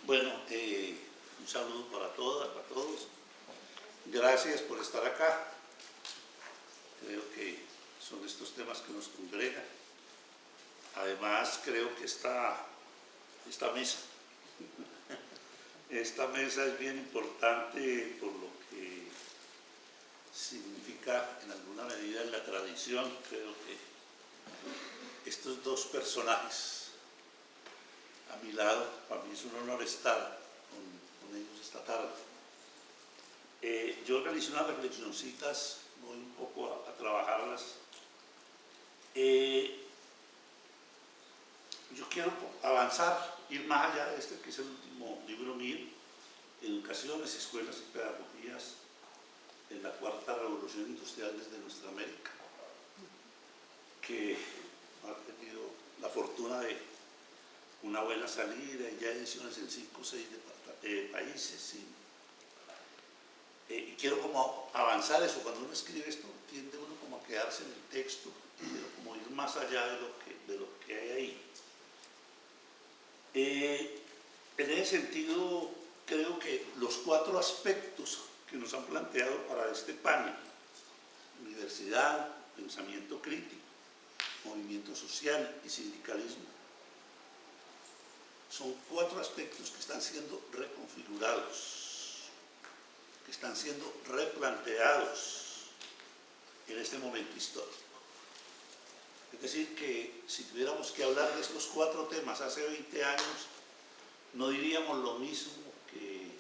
Bueno, un saludo para todas, para todos. Gracias por estar acá. Creo que son estos temas que nos congregan. Además, creo que esta mesa es bien importante por lo que significa en alguna medida en la tradición. Creo que estos dos personajes a mi lado, para mí es un honor estar con ellos esta tarde. Yo realicé unas reflexioncitas, voy un poco a trabajarlas. Yo quiero avanzar, ir más allá de este, que es el último libro mío, Educaciones, Escuelas y Pedagogías en la Cuarta Revolución Industrial desde nuestra América, que ha tenido la fortuna de una buena salida y ya ediciones en 5 o 6 países. Y quiero como avanzar eso. Cuando uno escribe esto, tiende uno como a quedarse en el texto, y quiero como ir más allá de lo que hay ahí. En ese sentido, creo que los 4 aspectos que nos han planteado para este panel, universidad, pensamiento crítico, movimiento social y sindicalismo, son 4 aspectos que están siendo reconfigurados, que están siendo replanteados en este momento histórico. Es decir, que si tuviéramos que hablar de estos 4 temas hace 20 años, no diríamos lo mismo que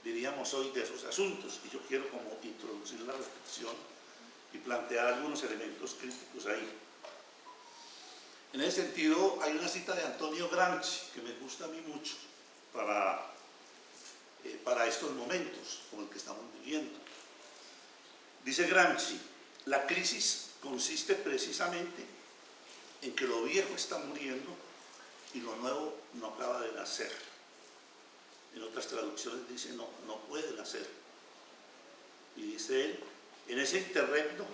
diríamos hoy de esos asuntos. Y yo quiero como introducir la reflexión y plantear algunos elementos críticos ahí. En ese sentido, hay una cita de Antonio Gramsci que me gusta a mí mucho para estos momentos como el que estamos viviendo. Dice Gramsci: la crisis consiste precisamente en que lo viejo está muriendo y lo nuevo no acaba de nacer. En otras traducciones dice no puede nacer. Y dice él: en ese interregno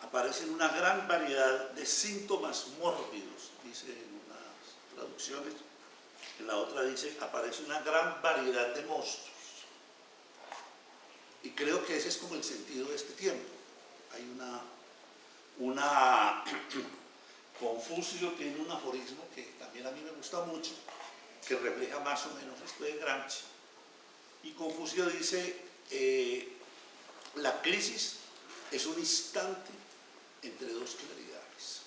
aparecen una gran variedad de síntomas mórbidos, dice en unas traducciones. En la otra dice: aparece una gran variedad de monstruos. Y creo que ese es como el sentido de este tiempo. Hay una Confucio tiene un aforismo que también a mí me gusta mucho, que refleja más o menos esto de Gramsci. Y Confucio dice: la crisis es un instante entre 2 claridades.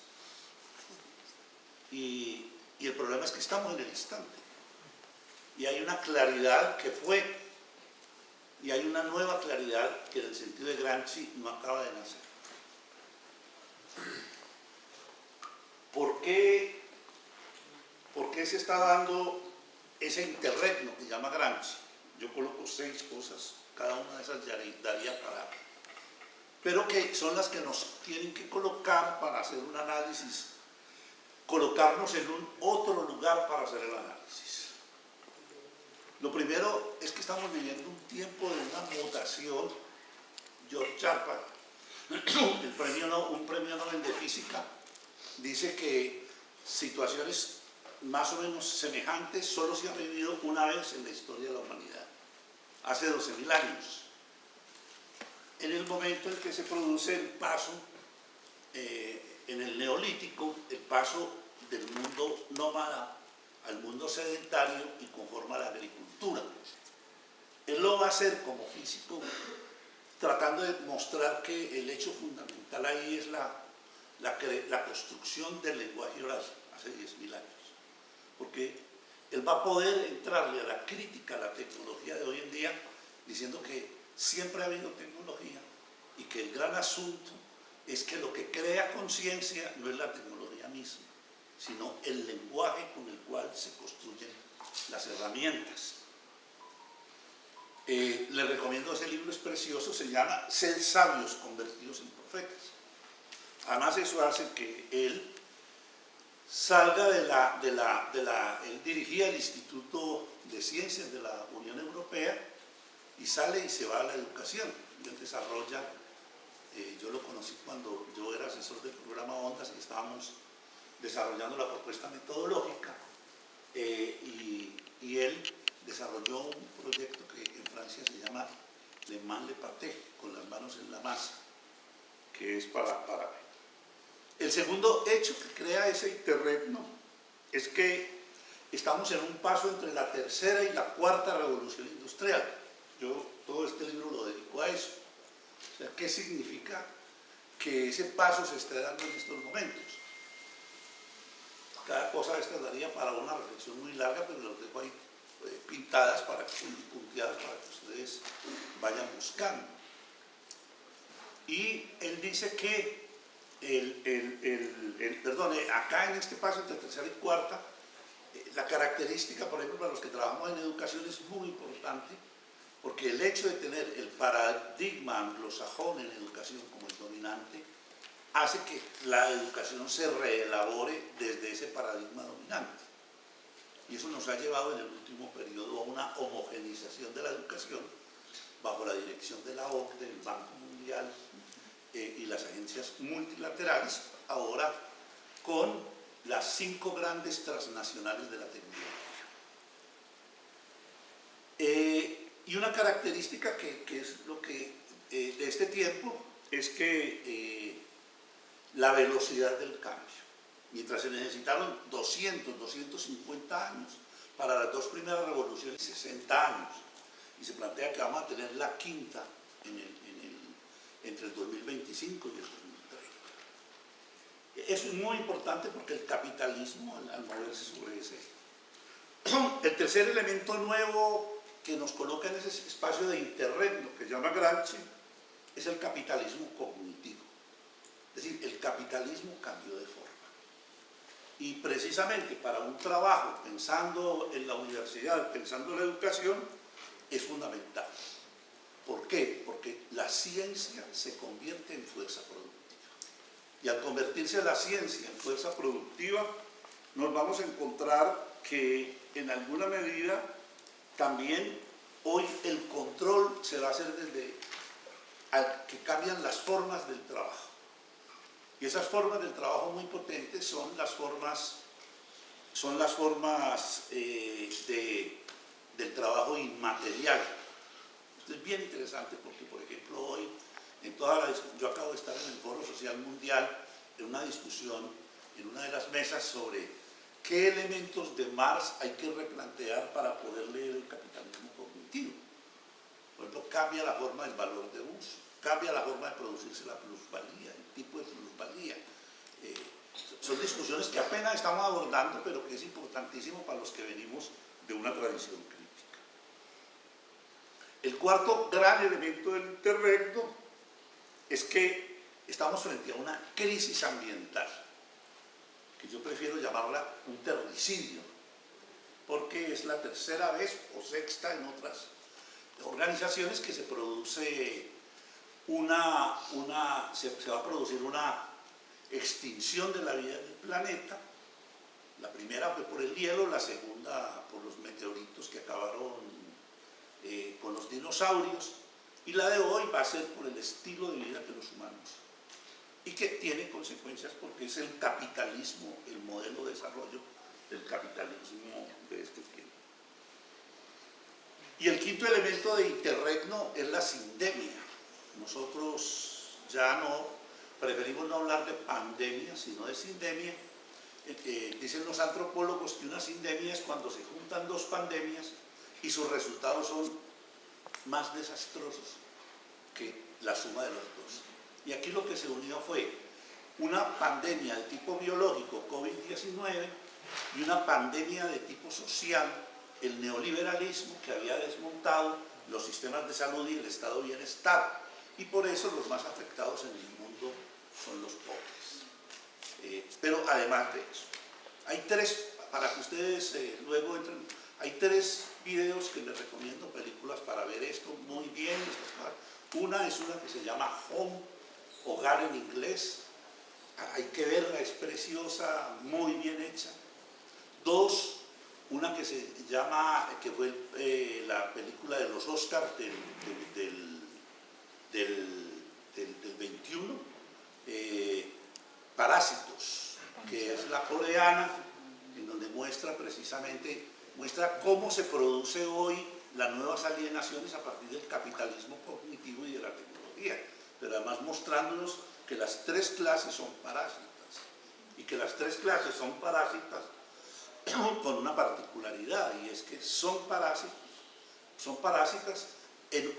Y el problema es que estamos en el instante. Y hay una claridad que fue, y hay una nueva claridad que en el sentido de Gramsci no acaba de nacer. ¿Por qué se está dando ese interregno que llama Gramsci? Yo coloco 6 cosas, cada una de esas daría para, pero que son las que nos tienen que colocar para hacer un análisis, colocarnos en un otro lugar para hacer el análisis. Lo primero es que estamos viviendo un tiempo de una mutación. George Chapman, un premio Nobel de Física, dice que situaciones más o menos semejantes solo se han vivido una vez en la historia de la humanidad, hace 12.000 años, en el momento en que se produce el paso, en el Neolítico, el paso del mundo nómada al mundo sedentario y conforme a la agricultura. Él lo va a hacer como físico, tratando de mostrar que el hecho fundamental ahí es la construcción del lenguaje oral hace 10.000 años. Porque él va a poder entrarle a la crítica a la tecnología de hoy en día, diciendo que siempre ha habido tecnología y que el gran asunto es que lo que crea conciencia no es la tecnología misma, sino el lenguaje con el cual se construyen las herramientas. Les recomiendo ese libro, es precioso, se llama Ser sabios convertidos en profetas. Además, eso hace que él salga él dirigía el Instituto de Ciencias de la Unión Europea y sale y se va a la educación. Y él desarrolla, yo lo conocí cuando yo era asesor del programa Ondas y estábamos desarrollando la propuesta metodológica, y desarrolló un proyecto que en Francia se llama Le Main le Pâté, con las manos en la masa, que es para... El segundo hecho que crea ese interregno es que estamos en un paso entre la tercera y la cuarta revolución industrial. Yo todo este libro lo dedico a eso. O sea, ¿qué significa que ese paso se esté dando en estos momentos? Cada cosa de estas daría para una reflexión muy larga, pero las dejo ahí pintadas, punteadas, para que ustedes vayan buscando. Y él dice que acá en este paso entre tercera y cuarta, la característica, por ejemplo, para los que trabajamos en educación es muy importante, porque el hecho de tener el paradigma anglosajón en educación como el dominante, hace que la educación se reelabore desde ese paradigma dominante. Y eso nos ha llevado en el último periodo a una homogenización de la educación bajo la dirección de la OCDE, del Banco Mundial y las agencias multilaterales, ahora con las 5 grandes transnacionales de la tecnología. Y una característica que es lo que de este tiempo es que la velocidad del cambio. Mientras se necesitaron 200, 250 años para las 2 primeras revoluciones, 60 años, y se plantea que vamos a tener la quinta entre el 2025 y el 2030. Eso es muy importante porque el capitalismo, al moverse sobre ese... El tercer elemento nuevo que nos coloca en ese espacio de interregno que llama Gramsci es el capitalismo cognitivo. Es decir, el capitalismo cambió de forma. Y precisamente para un trabajo, pensando en la universidad, pensando en la educación, es fundamental. ¿Por qué? Porque la ciencia se convierte en fuerza productiva. Y al convertirse la ciencia en fuerza productiva, nos vamos a encontrar que en alguna medida también hoy el control se va a hacer desde que cambian las formas del trabajo. Y esas formas del trabajo muy potentes son las formas del trabajo inmaterial. Esto es bien interesante porque, por ejemplo, hoy, yo acabo de estar en el Foro Social Mundial en una discusión, en una de las mesas sobre qué elementos de Marx hay que replantear para poder leer el capitalismo cognitivo. Por ejemplo, cambia la forma del valor de uso, cambia la forma de producirse la plusvalía, el tipo de plusvalía. Son discusiones que apenas estamos abordando, pero que es importantísimo para los que venimos de una tradición crítica. El cuarto gran elemento del interregno es que estamos frente a una crisis ambiental, que yo prefiero llamarla un terricidio, porque es la tercera vez o sexta en otras organizaciones que se produce se va a producir una extinción de la vida en el planeta. La primera fue por el hielo, la segunda por los meteoritos que acabaron con los dinosaurios, y la de hoy va a ser por el estilo de vida de los humanos, y que tiene consecuencias porque es el capitalismo, el modelo de desarrollo del capitalismo de este tiempo. Y el quinto elemento de interregno es la sindemia. Nosotros preferimos no hablar de pandemia, sino de sindemia. Dicen los antropólogos que una sindemia es cuando se juntan 2 pandemias y sus resultados son más desastrosos que la suma de los 2. Y aquí lo que se unió fue una pandemia de tipo biológico, COVID-19, y una pandemia de tipo social, el neoliberalismo, que había desmontado los sistemas de salud y el estado de bienestar. Y por eso los más afectados en el mundo son los pobres. Pero además de eso, hay 3, para que ustedes luego entren, hay 3 videos que les recomiendo, películas para ver esto muy bien. Una es una que se llama Home, Hogar en inglés. Hay que verla, es preciosa, muy bien hecha. 2, una que se llama, que fue la película de los Oscars del 21, Parásitos, que es la coreana, en donde muestra precisamente muestra cómo se produce hoy las nuevas alienaciones a partir del capitalismo cognitivo y de la tecnología, pero además mostrándonos que las tres clases son parásitas, y que las tres clases son parásitas con una particularidad, y es que son parásitas,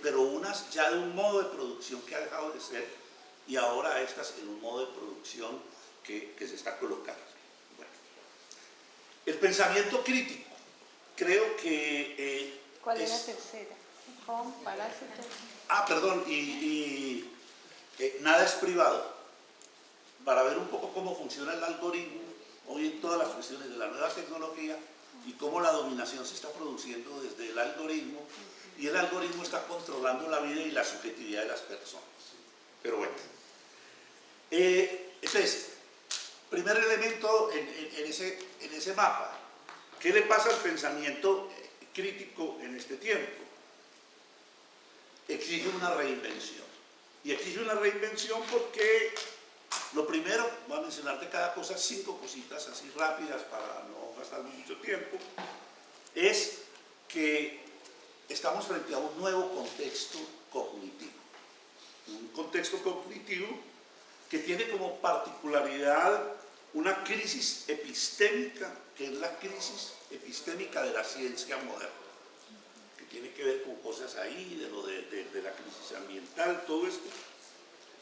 pero unas ya de un modo de producción que ha dejado de ser, y ahora estas en un modo de producción que se está colocando. Bueno, el pensamiento crítico, creo que ¿Cuál es la tercera? Con parásitos. Perdón, nada es privado. Para ver un poco cómo funciona el algoritmo, hoy en todas las cuestiones de la nueva tecnología, y cómo la dominación se está produciendo desde el algoritmo, y el algoritmo está controlando la vida y la subjetividad de las personas. Pero bueno, entonces, primer elemento en ese mapa, ¿qué le pasa al pensamiento crítico en este tiempo? Exige una reinvención. Y exige una reinvención porque, lo primero, voy a mencionar de cada cosa 5 cositas así rápidas para no gastar mucho tiempo, es que estamos frente a un nuevo contexto cognitivo. Un contexto cognitivo que tiene como particularidad una crisis epistémica, que es la crisis epistémica de la ciencia moderna, que tiene que ver con cosas ahí, de la crisis ambiental, todo esto,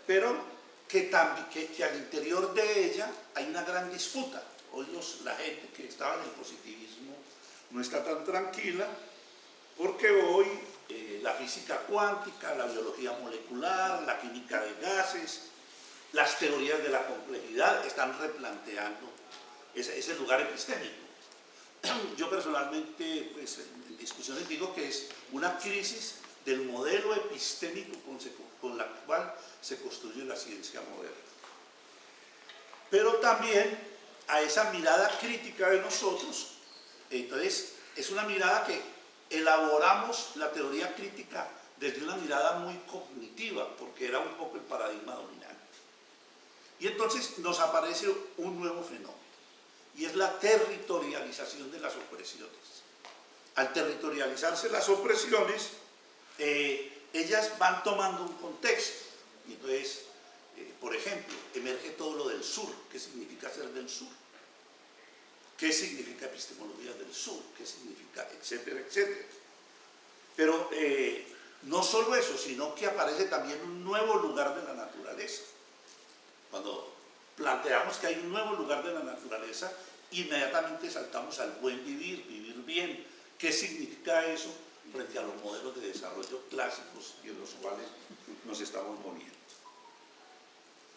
pero que al interior de ella hay una gran disputa. Hoy la gente que estaba en el positivismo no está tan tranquila, porque hoy la física cuántica, la biología molecular, la química de gases, las teorías de la complejidad están replanteando ese lugar epistémico. Yo personalmente, pues, en discusiones digo que es una crisis del modelo epistémico con la cual se construye la ciencia moderna. Pero también a esa mirada crítica de nosotros, entonces es una mirada que elaboramos la teoría crítica desde una mirada muy cognitiva, porque era un poco el paradigma dominante. Y entonces nos aparece un nuevo fenómeno, y es la territorialización de las opresiones. Al territorializarse las opresiones, ellas van tomando un contexto. Y entonces, por ejemplo, emerge todo lo del sur. ¿Qué significa ser del sur? ¿Qué significa epistemología del sur? ¿Qué significa? Etcétera, etcétera. Pero no solo eso, sino que aparece también un nuevo lugar de la naturaleza. Cuando planteamos que hay un nuevo lugar de la naturaleza, inmediatamente saltamos al buen vivir, vivir bien. ¿Qué significa eso frente a los modelos de desarrollo clásicos en los cuales nos estamos moviendo?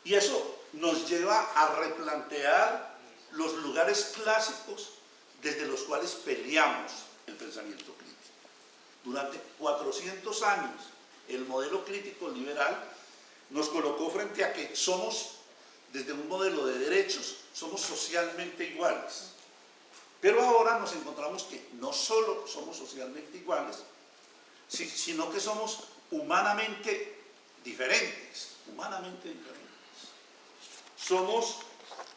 Y eso nos lleva a replantear los lugares clásicos desde los cuales peleamos el pensamiento crítico. Durante 400 años, el modelo crítico liberal nos colocó frente a que somos, desde un modelo de derechos, somos socialmente iguales. Pero ahora nos encontramos que no solo somos socialmente iguales, sino que somos humanamente diferentes. Somos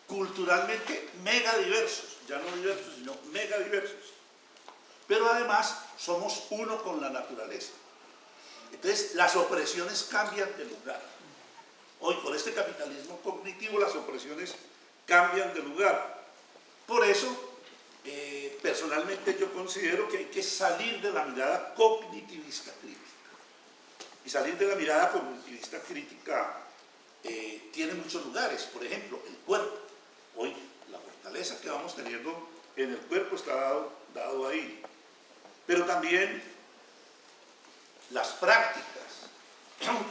culturalmente mega diversos, ya no diversos, sino mega diversos. Pero además somos uno con la naturaleza. Entonces las opresiones cambian de lugar. Hoy con este capitalismo cognitivo las opresiones cambian de lugar. Por eso, personalmente yo considero que hay que salir de la mirada cognitivista crítica. Y salir de la mirada cognitivista crítica tiene muchos lugares. Por ejemplo, el cuerpo. Hoy la fortaleza que vamos teniendo en el cuerpo está dado ahí. Pero también las prácticas,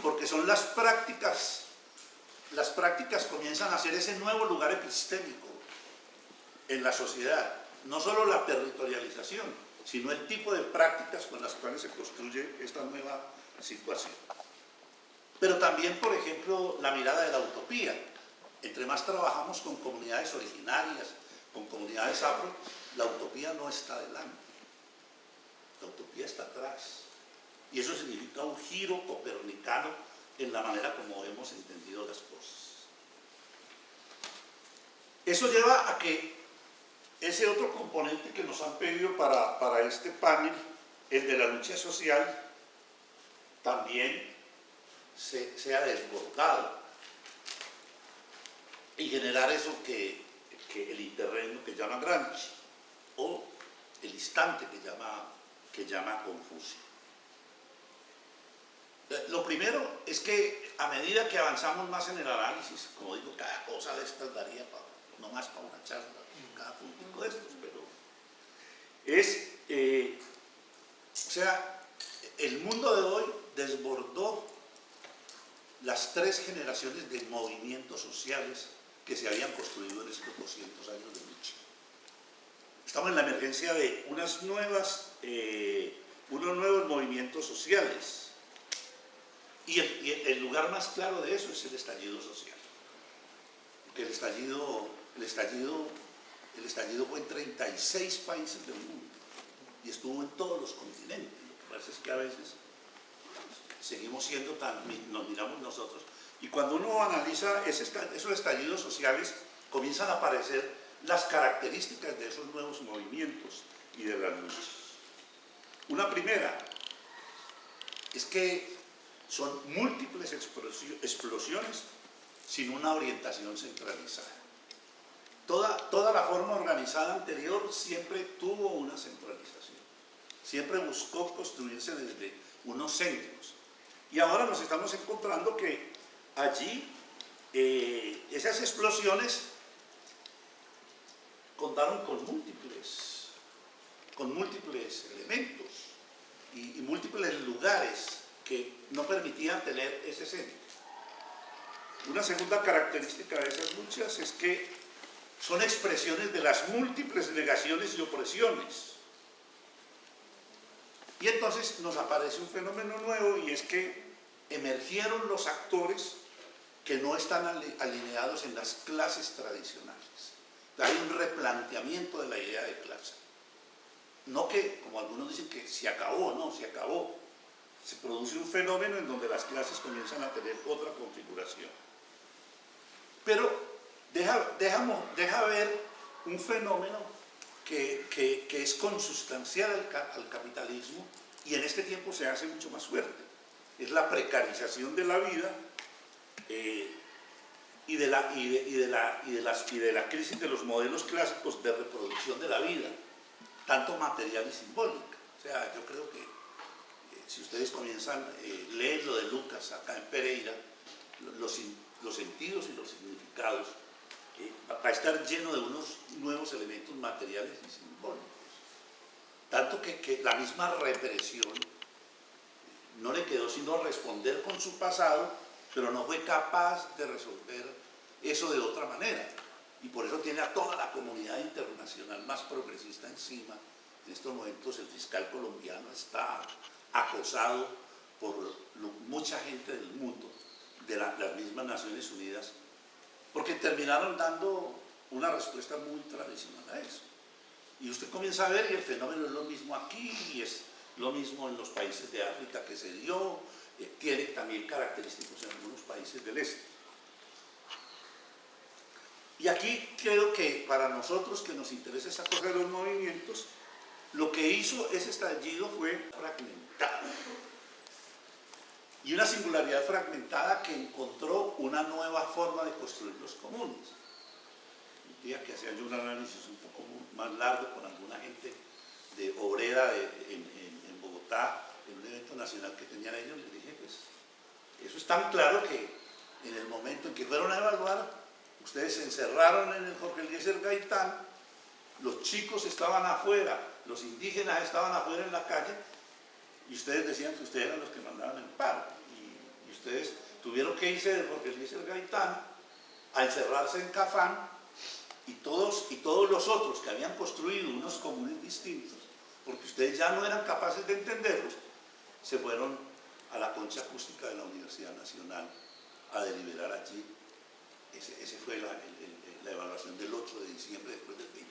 porque son las prácticas comienzan a ser ese nuevo lugar epistémico en la sociedad. No solo la territorialización, sino el tipo de prácticas con las cuales se construye esta nueva situación. Pero también, por ejemplo, la mirada de la utopía. Entre más trabajamos con comunidades originarias, con comunidades afro, la utopía no está adelante. La utopía está atrás. Y eso significa un giro copernicano en la manera como hemos entendido las cosas. Eso lleva a que ese otro componente que nos han pedido para este panel, el de la lucha social, también se ha desbordado y generar eso que el interregno que llama Gramsci o el instante que llama Confucio. Lo primero es que a medida que avanzamos más en el análisis, como digo, cada cosa de estas daría no más para una charla, cada puntico de estos, pero es, o sea, el mundo de hoy desbordó las 3 generaciones de movimientos sociales que se habían construido en estos 200 años de lucha. Estamos en la emergencia de unos nuevos movimientos sociales. Y el lugar más claro de eso es el estallido social. Porque el estallido fue en 36 países del mundo y estuvo en todos los continentes. Lo que pasa es que a veces seguimos siendo nos miramos nosotros. Y cuando uno analiza esos estallidos sociales, comienzan a aparecer las características de esos nuevos movimientos y de las luchas. Una primera es que son múltiples explosiones sin una orientación centralizada. Toda la forma organizada anterior siempre tuvo una centralización, siempre buscó construirse desde unos centros. Y ahora nos estamos encontrando que allí esas explosiones contaron con múltiples elementos y múltiples lugares que no permitían tener ese centro. Una segunda característica de esas luchas es que son expresiones de las múltiples negaciones y opresiones. Y entonces nos aparece un fenómeno nuevo y es que emergieron los actores que no están alineados en las clases tradicionales. Hay un replanteamiento de la idea de clase. No que, como algunos dicen, que se acabó, no, se acabó. Se produce un fenómeno en donde las clases comienzan a tener otra configuración. Pero deja ver un fenómeno que es consustancial al capitalismo y en este tiempo se hace mucho más fuerte. Es la precarización de la vida y de la crisis de los modelos clásicos de reproducción de la vida, tanto material y simbólica. O sea, yo creo que si ustedes comienzan a leer lo de Lucas acá en Pereira, los sentidos y los significados, va a estar lleno de unos nuevos elementos materiales y simbólicos. Tanto que la misma represión no le quedó sino responder con su pasado, pero no fue capaz de resolver eso de otra manera. Y por eso tiene a toda la comunidad internacional más progresista encima. En estos momentos el fiscal colombiano está acosado por mucha gente del mundo, de las mismas Naciones Unidas, porque terminaron dando una respuesta muy tradicional a eso. Y usted comienza a ver y el fenómeno es lo mismo aquí, y es lo mismo en los países de África que se dio, tiene también característicos en algunos países del este. Y aquí creo que para nosotros que nos interesa esa cosa de los movimientos, lo que hizo ese estallido fue fragmentado. Y una singularidad fragmentada que encontró una nueva forma de construir los comunes. Un día que hacía yo un análisis un poco más largo con alguna gente de obrera en Bogotá, en un evento nacional que tenían ellos, les dije, pues, eso es tan claro que en el momento en que fueron a evaluar, ustedes se encerraron en el Jorge Eliezer Gaitán, los chicos estaban afuera, los indígenas estaban afuera en la calle, y ustedes decían que ustedes eran los que mandaban el paro. Y ustedes tuvieron que irse del Jorge Eliezer Gaitán a encerrarse en Cafán, y todos los otros que habían construido unos comunes distintos, porque ustedes ya no eran capaces de entenderlos, se fueron a la concha acústica de la Universidad Nacional a deliberar allí. Ese fue la evaluación del 8 de diciembre después del 21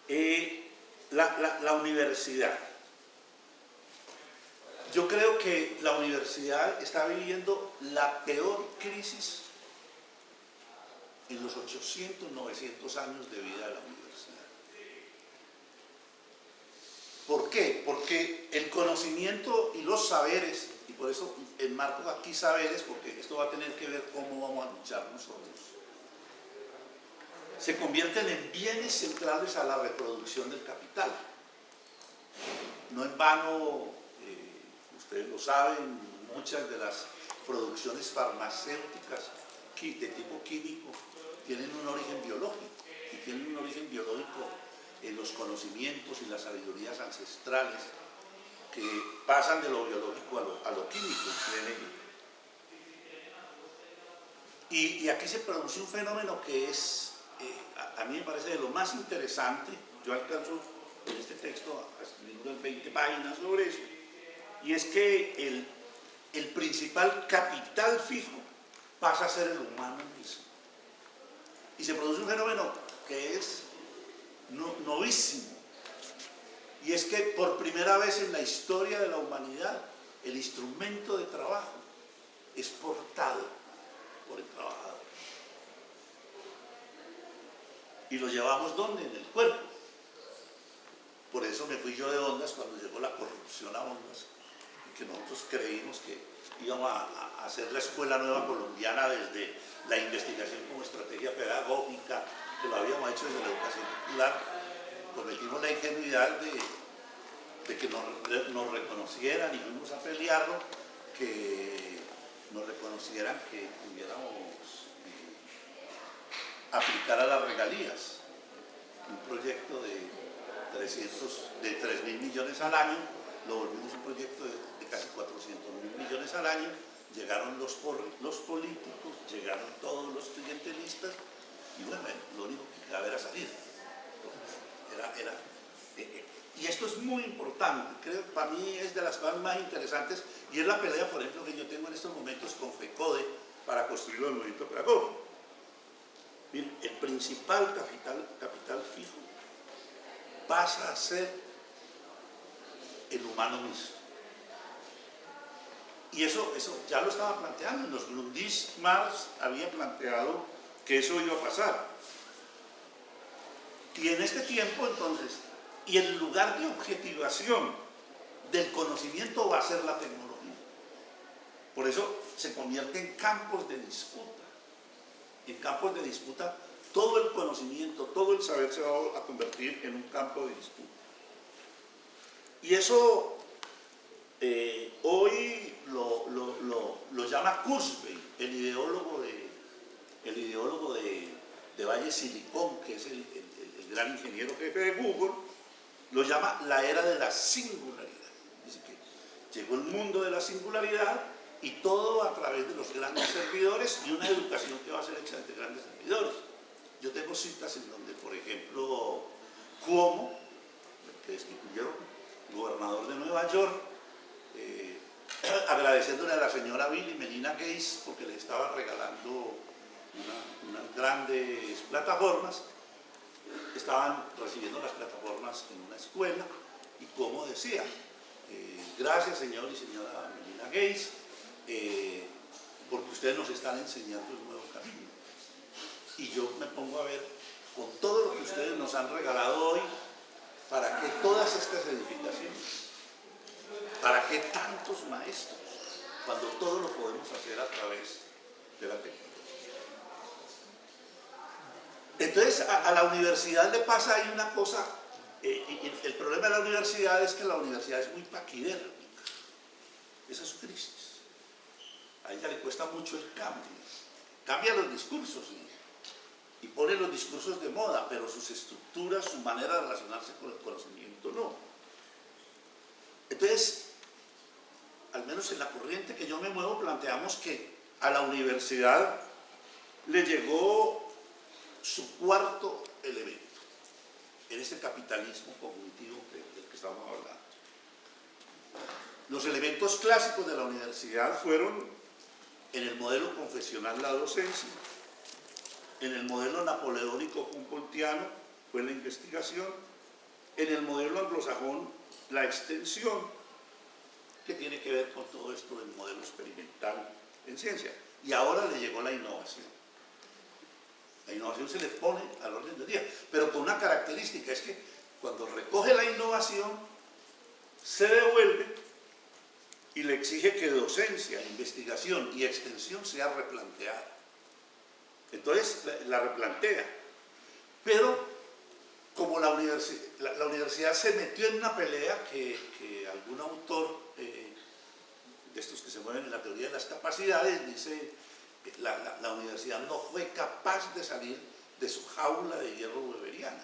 de la universidad. Yo creo que la universidad está viviendo la peor crisis en los 800, 900 años de vida de la universidad. ¿Por qué? Porque el conocimiento y los saberes, y por eso enmarco aquí saberes, porque esto va a tener que ver cómo vamos a luchar nosotros, se convierten en bienes centrales a la reproducción del capital. No en vano, ustedes lo saben, muchas de las producciones farmacéuticas de tipo químico tienen un origen biológico, y tienen un origen biológico en los conocimientos y las sabidurías ancestrales que pasan de lo biológico a lo químico. Y aquí se produce un fenómeno que es, a mí me parece de lo más interesante. Yo alcanzo en este texto a escribir unas 20 páginas sobre eso, y es que el principal capital fijo pasa a ser el humano mismo. Y se produce un fenómeno que es novísimo, y es que por primera vez en la historia de la humanidad el instrumento de trabajo es portado por el trabajador. ¿Y lo llevamos dónde? En el cuerpo. Por eso me fui yo de Ondas cuando llegó la corrupción a Ondas, y que nosotros creímos que íbamos a hacer la escuela nueva colombiana desde la investigación como estrategia pedagógica, que lo habíamos hecho desde la educación popular. Cometimos la ingenuidad de que nos reconocieran, y fuimos a pelearlo, que nos reconocieran que pudiéramos aplicar a las regalías un proyecto de 3.000 millones al año. Lo volvimos un proyecto de casi 400.000 millones al año. Llegaron los políticos, llegaron todos los clientelistas, y bueno, lo único que quedaba era salir. Y esto es muy importante, creo que para mí es de las cosas más interesantes, y es la pelea, por ejemplo, que yo tengo en estos momentos con FECODE para construir el movimiento pedagógico. Miren, el principal capital fijo pasa a ser el humano mismo. Y eso ya lo estaba planteando. En los Grundis, Marx había planteado que eso iba a pasar. Y en este tiempo, entonces, y el lugar de objetivación del conocimiento va a ser la tecnología. Por eso se convierte en campos de disputa. En campos de disputa, todo el conocimiento, todo el saber se va a convertir en un campo de disputa. Y eso hoy lo llama Kurzweil, el ideólogo de Valle Silicon, que es el gran ingeniero jefe de Google, lo llama la era de la singularidad. Dice que llegó el mundo de la singularidad, y todo a través de los grandes servidores, y una educación que va a ser hecha de grandes servidores. Yo tengo citas en donde, por ejemplo, Cuomo, que destituyó, gobernador de Nueva York, agradeciéndole a la señora Bill y Melinda Gates porque le estaba regalando unas grandes plataformas. Estaban recibiendo las plataformas en una escuela, y Cuomo decía, gracias señor y señora Melinda Gates, porque ustedes nos están enseñando un nuevo camino. Y yo me pongo a ver, con todo lo que ustedes nos han regalado hoy, ¿para qué todas estas edificaciones? ¿Para qué tantos maestros? Cuando todo lo podemos hacer a través de la tecnología. Entonces, a la universidad le pasa ahí una cosa, y el problema de la universidad es que la universidad es muy paquidérmica. Esa es su crisis. A ella le cuesta mucho el cambio. Cambia los discursos y pone los discursos de moda, pero sus estructuras, su manera de relacionarse con el conocimiento no. Entonces, al menos en la corriente que yo me muevo, planteamos que a la universidad le llegó su cuarto elemento en este capitalismo cognitivo del que estamos hablando. Los elementos clásicos de la universidad fueron, en el modelo confesional, la docencia; en el modelo napoleónico humboldtiano fue la investigación; en el modelo anglosajón, la extensión, que tiene que ver con todo esto del modelo experimental en ciencia. Y ahora le llegó la innovación. La innovación se le pone al orden del día, pero con una característica, es que cuando recoge la innovación, se devuelve y le exige que docencia, investigación y extensión sea replanteada. Entonces la replantea. Pero como la universidad se metió en una pelea que algún autor de estos que se mueven en la teoría de las capacidades dice que la universidad no fue capaz de salir de su jaula de hierro weberiana,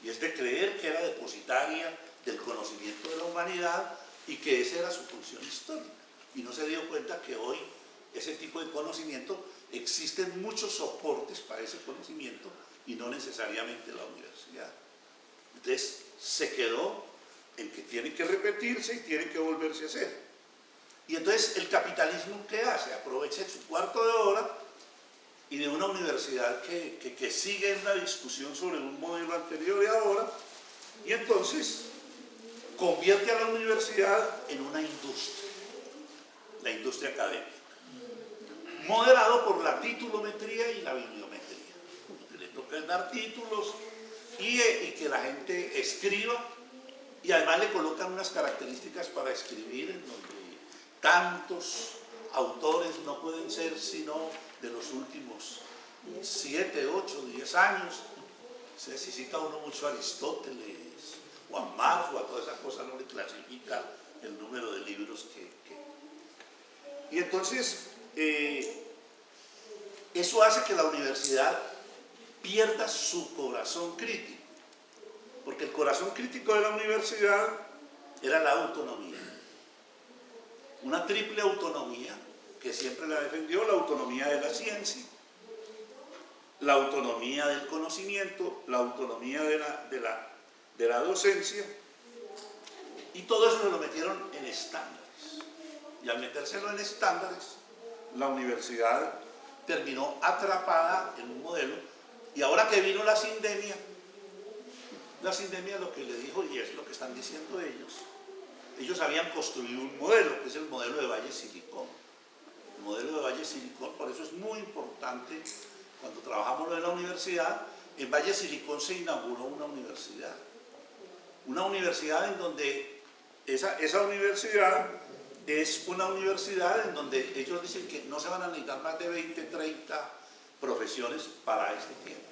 y es de creer que era depositaria del conocimiento de la humanidad y que esa era su función histórica, y no se dio cuenta que hoy ese tipo de conocimiento, existen muchos soportes para ese conocimiento y no necesariamente la universidad. Entonces se quedó en que tiene que repetirse y tiene que volverse a hacer. Y entonces el capitalismo, ¿qué hace? Aprovecha su cuarto de hora y de una universidad que sigue en la discusión sobre un modelo anterior y ahora, y entonces convierte a la universidad en una industria, la industria académica, moderado por la titulometría y la bibliometría. Le toca dar títulos y que la gente escriba, y además le colocan unas características para escribir en donde tantos autores no pueden ser sino de los últimos 7, 8, 10 años. Se necesita uno mucho a Aristóteles o a Marx o a toda esa cosa, no le clasifica el número de libros que... Y entonces eso hace que la universidad pierda su corazón crítico, porque el corazón crítico de la universidad era la autonomía, una triple autonomía que siempre la defendió: la autonomía de la ciencia, la autonomía del conocimiento, la autonomía de la docencia, y todo eso se lo metieron en estándares. Y al metérselo en estándares, la universidad terminó atrapada en un modelo, y ahora que vino la sindemia lo que le dijo, y es lo que están diciendo ellos habían construido un modelo, que es el modelo de Valle Silicón. El modelo de Valle Silicón, por eso es muy importante, cuando trabajamos lo de la universidad, en Valle Silicón se inauguró una universidad en donde esa universidad es una universidad en donde ellos dicen que no se van a necesitar más de 20, 30 profesiones para este tiempo.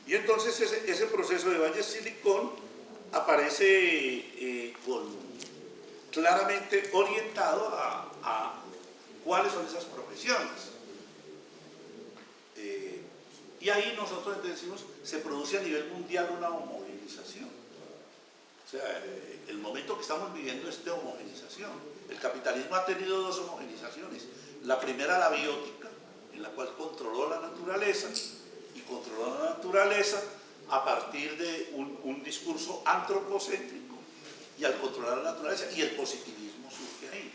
Y entonces ese proceso de Valle Silicón aparece claramente orientado a cuáles son esas profesiones. Y ahí nosotros entonces decimos, se produce a nivel mundial una homogenización. O sea, el momento que estamos viviendo es de homogenización. El capitalismo ha tenido dos homogenizaciones. La primera, la biótica, en la cual controló la naturaleza, y controló la naturaleza a partir de un discurso antropocéntrico, y al controlar la naturaleza, y el positivismo surge ahí.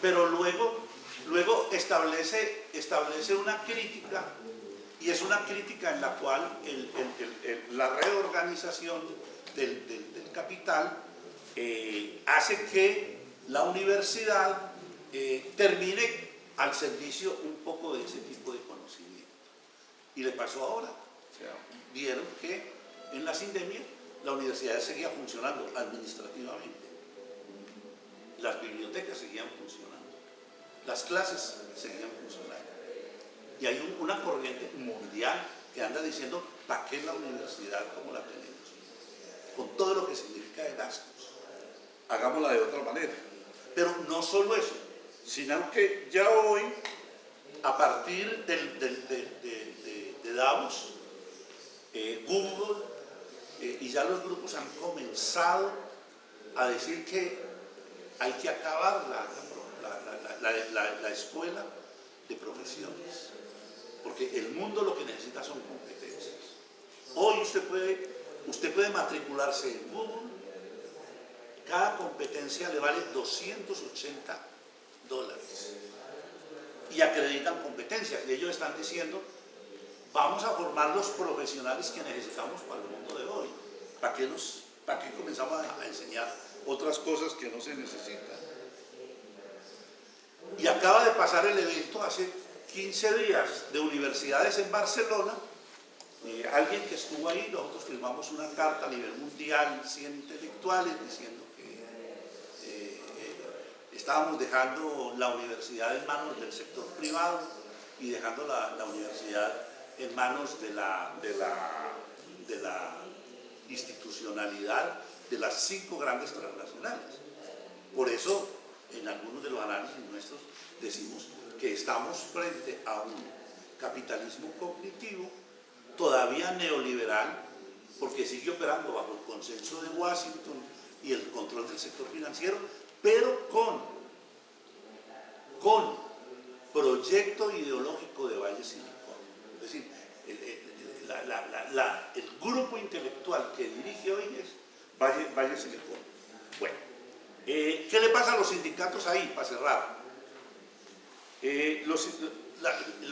Pero luego establece una crítica, y es una crítica en la cual la reorganización del capital hace que la universidad termine al servicio un poco de ese tipo de conocimiento. Y le pasó ahora. O sea, vieron que en la sindemia la universidad seguía funcionando administrativamente, las bibliotecas seguían funcionando, las clases seguían funcionando, y hay una corriente mundial que anda diciendo: ¿para qué la universidad como la tenemos? Con todo lo que significa de gastos, hagámosla de otra manera. Pero no solo eso, sino que ya hoy, a partir de Davos, Google y ya los grupos han comenzado a decir que hay que acabar la escuela de profesiones, porque el mundo lo que necesita son competencias. Hoy usted puede matricularse en Google, cada competencia le vale $280 y acreditan competencias, y ellos están diciendo: vamos a formar los profesionales que necesitamos para el mundo de hoy. ¿Para qué comenzamos a enseñar otras cosas que no se necesitan? Y acaba de pasar el evento hace 15 días de universidades en Barcelona, alguien que estuvo ahí, nosotros firmamos una carta a nivel mundial, 100 intelectuales, diciendo que estábamos dejando la universidad en manos del sector privado y dejando la universidad en manos de la institucionalidad de las 5 grandes transnacionales. Por eso, en algunos de los análisis nuestros, decimos que estamos frente a un capitalismo cognitivo todavía neoliberal, porque sigue operando bajo el consenso de Washington y el control del sector financiero, pero con proyecto ideológico de Valle Silicon. Es decir, el grupo intelectual que dirige hoy es Valle Silicon. Bueno, ¿qué le pasa a los sindicatos ahí, para cerrar? Los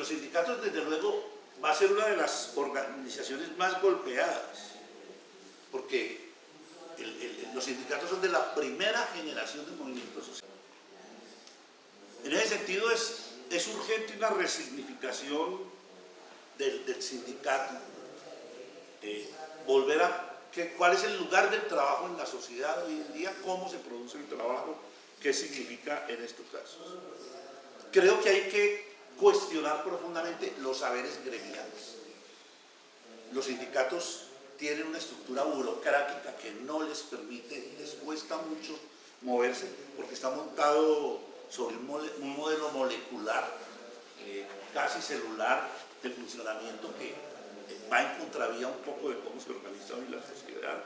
sindicatos, desde luego, va a ser una de las organizaciones más golpeadas, porque los sindicatos son de la primera generación del movimiento social. En ese sentido es urgente una resignificación del sindicato, volver a cuál es el lugar del trabajo en la sociedad hoy en día, cómo se produce el trabajo, qué significa en estos casos. Creo que hay que cuestionar profundamente los saberes gremiales. Los sindicatos tienen una estructura burocrática que no les permite, les cuesta mucho moverse, porque está montado sobre un modelo molecular, casi celular, de funcionamiento que va en contravía un poco de cómo se organiza hoy la sociedad.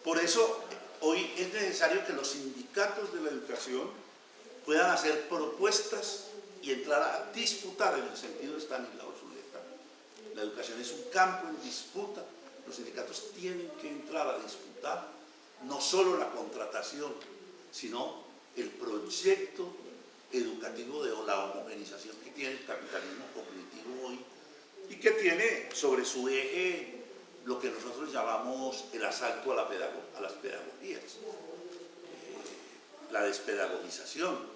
Por eso, hoy es necesario que los sindicatos de la educación puedan hacer propuestas y entrar a disputar en el sentido de Stanislao Zuleta. La educación es un campo en disputa, los sindicatos tienen que entrar a disputar no solo la contratación, sino el proyecto educativo o la homogenización que tiene el capitalismo cognitivo hoy y que tiene sobre su eje lo que nosotros llamamos el asalto a las pedagogías, la despedagogización,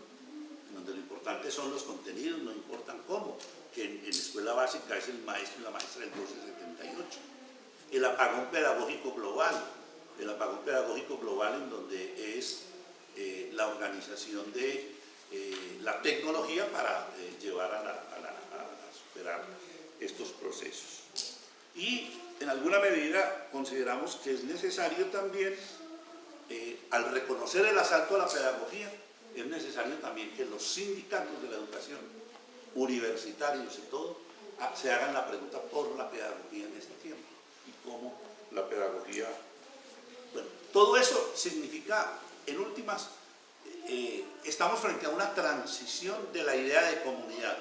donde lo importante son los contenidos, no importan cómo, que en escuela básica es el maestro y la maestra del 1278. El apagón pedagógico global en donde es la organización de la tecnología para llevar a superar estos procesos. Y en alguna medida consideramos que es necesario también, al reconocer el asalto a la pedagogía, es necesario también que los sindicatos de la educación, universitarios y todo, se hagan la pregunta por la pedagogía en este tiempo y cómo la pedagogía... Bueno, todo eso significa, en últimas, estamos frente a una transición de la idea de comunidad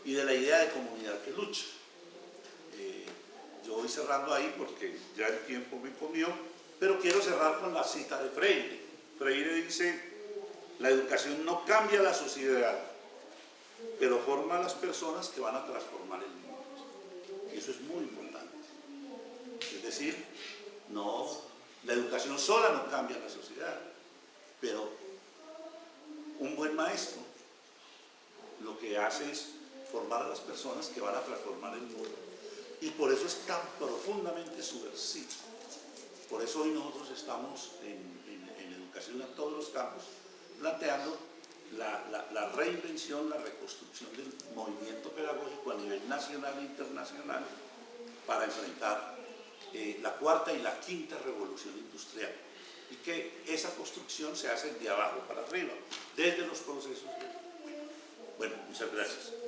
y de la idea de comunidad que lucha. Yo voy cerrando ahí porque ya el tiempo me comió, pero quiero cerrar con la cita de Freire. Freire dice: la educación no cambia la sociedad, pero forma a las personas que van a transformar el mundo. Y eso es muy importante. Es decir, la educación sola no cambia la sociedad, pero un buen maestro lo que hace es formar a las personas que van a transformar el mundo. Y por eso es tan profundamente subversivo. Por eso hoy nosotros estamos en educación en todos los campos, planteando la reinvención, la reconstrucción del movimiento pedagógico a nivel nacional e internacional para enfrentar la cuarta y la quinta revolución industrial. Y que esa construcción se hace de abajo para arriba, desde los procesos. Bueno, muchas gracias.